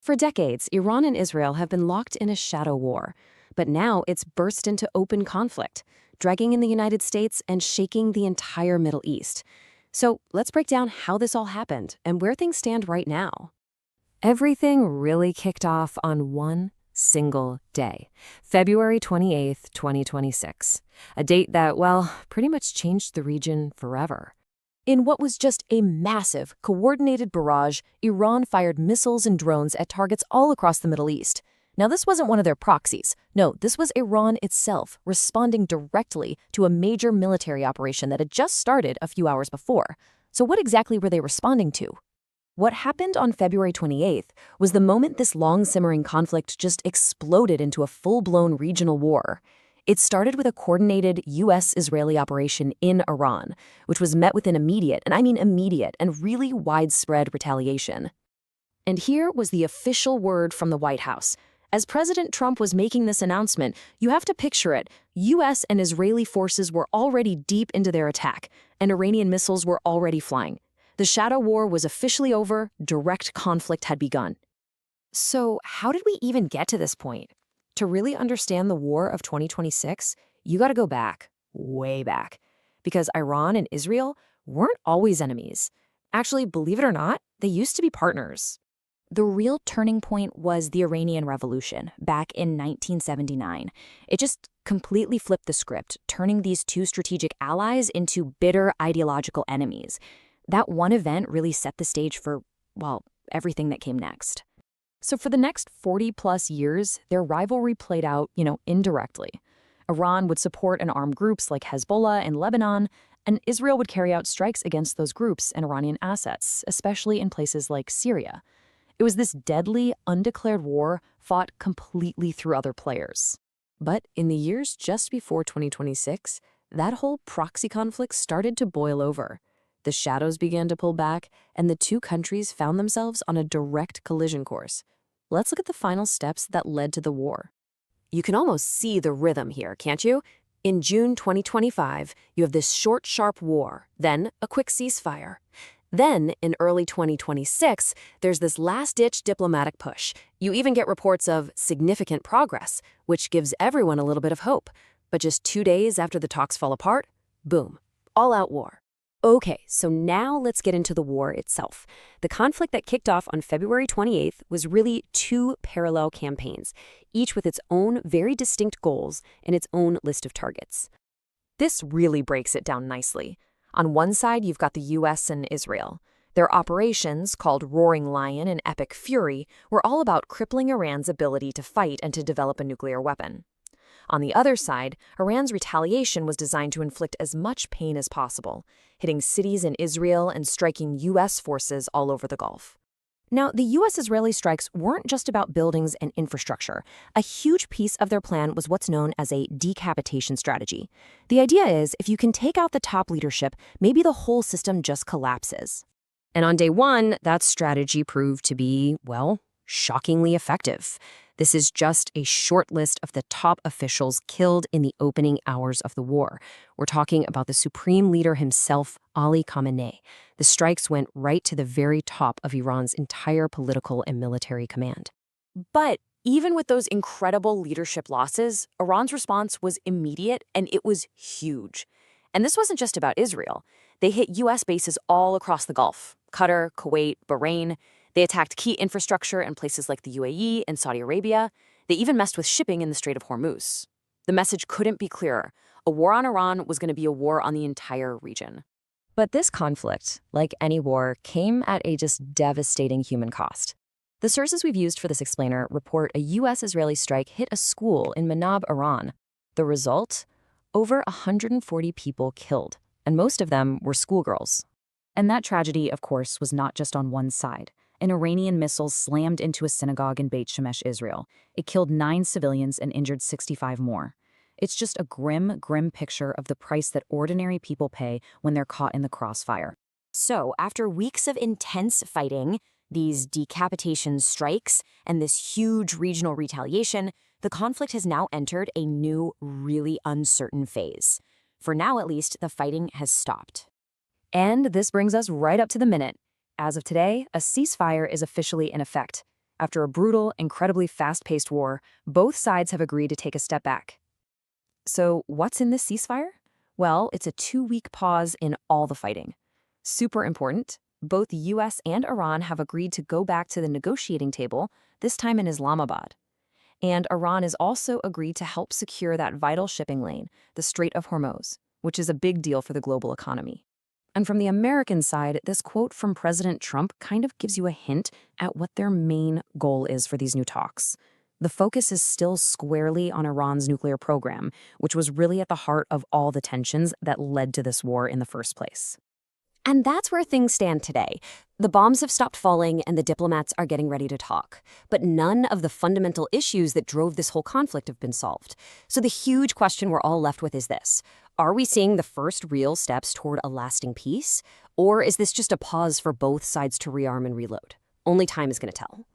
For decades, Iran and Israel have been locked in a shadow war, but now it's burst into open conflict, dragging in the United States and shaking the entire Middle East. So let's break down how this all happened and where things stand right now. Everything really kicked off on one single day, February 28th, 2026, a date that, well, pretty much changed the region forever. In what was just a massive, coordinated barrage, Iran fired missiles and drones at targets all across the Middle East. Now, this wasn't one of their proxies. No, this was Iran itself responding directly to a major military operation that had just started a few hours before. So what exactly were they responding to? What happened on February 28th was the moment this long-simmering conflict just exploded into a full-blown regional war. It started with a coordinated U.S.-Israeli operation in Iran, which was met with an immediate, and I mean immediate, and really widespread retaliation. And here was the official word from the White House. As President Trump was making this announcement, you have to picture it. U.S. and Israeli forces were already deep into their attack, and Iranian missiles were already flying. The shadow war was officially over, direct conflict had begun. So how did we even get to this point? To really understand the war of 2026, you gotta go back, way back. Because Iran and Israel weren't always enemies. Actually, believe it or not, they used to be partners. The real turning point was the Iranian Revolution, back in 1979. It just completely flipped the script, turning these two strategic allies into bitter ideological enemies. That one event really set the stage for, well, everything that came next. So for the next 40-plus years, their rivalry played out, indirectly. Iran would support and arm groups like Hezbollah in Lebanon, and Israel would carry out strikes against those groups and Iranian assets, especially in places like Syria. It was this deadly, undeclared war fought completely through other players. But in the years just before 2026, that whole proxy conflict started to boil over. The shadows began to pull back, and the two countries found themselves on a direct collision course. Let's look at the final steps that led to the war. You can almost see the rhythm here, can't you? In June 2025, you have this short, sharp war, then a quick ceasefire. Then, in early 2026, there's this last-ditch diplomatic push. You even get reports of significant progress, which gives everyone a little bit of hope. But just 2 days after the talks fall apart, boom, all-out war. Okay, so now let's get into the war itself. The conflict that kicked off on February 28th was really two parallel campaigns, each with its own very distinct goals and its own list of targets. This really breaks it down nicely. On one side, you've got the U.S. and Israel. Their operations, called Roaring Lion and Epic Fury, were all about crippling Iran's ability to fight and to develop a nuclear weapon. On the other side, Iran's retaliation was designed to inflict as much pain as possible, hitting cities in Israel and striking U.S. forces all over the Gulf. Now, the U.S.-Israeli strikes weren't just about buildings and infrastructure. A huge piece of their plan was what's known as a decapitation strategy. The idea is, if you can take out the top leadership, maybe the whole system just collapses. And on day one, that strategy proved to be, well, shockingly effective. This is just a short list of the top officials killed in the opening hours of the war. We're talking about the supreme leader himself, Ali Khamenei. The strikes went right to the very top of Iran's entire political and military command. But even with those incredible leadership losses, Iran's response was immediate and it was huge. And this wasn't just about Israel. They hit U.S. bases all across the Gulf: Qatar, Kuwait, Bahrain. They attacked key infrastructure in places like the UAE and Saudi Arabia. They even messed with shipping in the Strait of Hormuz. The message couldn't be clearer. A war on Iran was going to be a war on the entire region. But this conflict, like any war, came at a just devastating human cost. The sources we've used for this explainer report a U.S.-Israeli strike hit a school in Manab, Iran. The result? Over 140 people killed, and most of them were schoolgirls. And that tragedy, of course, was not just on one side. An Iranian missile slammed into a synagogue in Beit Shemesh, Israel. It killed 9 civilians and injured 65 more. It's just a grim, grim picture of the price that ordinary people pay when they're caught in the crossfire. So, after weeks of intense fighting, these decapitation strikes, and this huge regional retaliation, the conflict has now entered a new, really uncertain phase. For now, at least, the fighting has stopped. And this brings us right up to the minute. As of today, a ceasefire is officially in effect. After a brutal, incredibly fast-paced war, both sides have agreed to take a step back. So what's in this ceasefire? Well, it's a 2-week pause in all the fighting. Super important. Both the US and Iran have agreed to go back to the negotiating table, this time in Islamabad. And Iran has also agreed to help secure that vital shipping lane, the Strait of Hormuz, which is a big deal for the global economy. And from the American side, this quote from President Trump kind of gives you a hint at what their main goal is for these new talks. The focus is still squarely on Iran's nuclear program, which was really at the heart of all the tensions that led to this war in the first place. And that's where things stand today. The bombs have stopped falling and the diplomats are getting ready to talk. But none of the fundamental issues that drove this whole conflict have been solved. So the huge question we're all left with is this: are we seeing the first real steps toward a lasting peace? Or is this just a pause for both sides to rearm and reload? Only time is going to tell.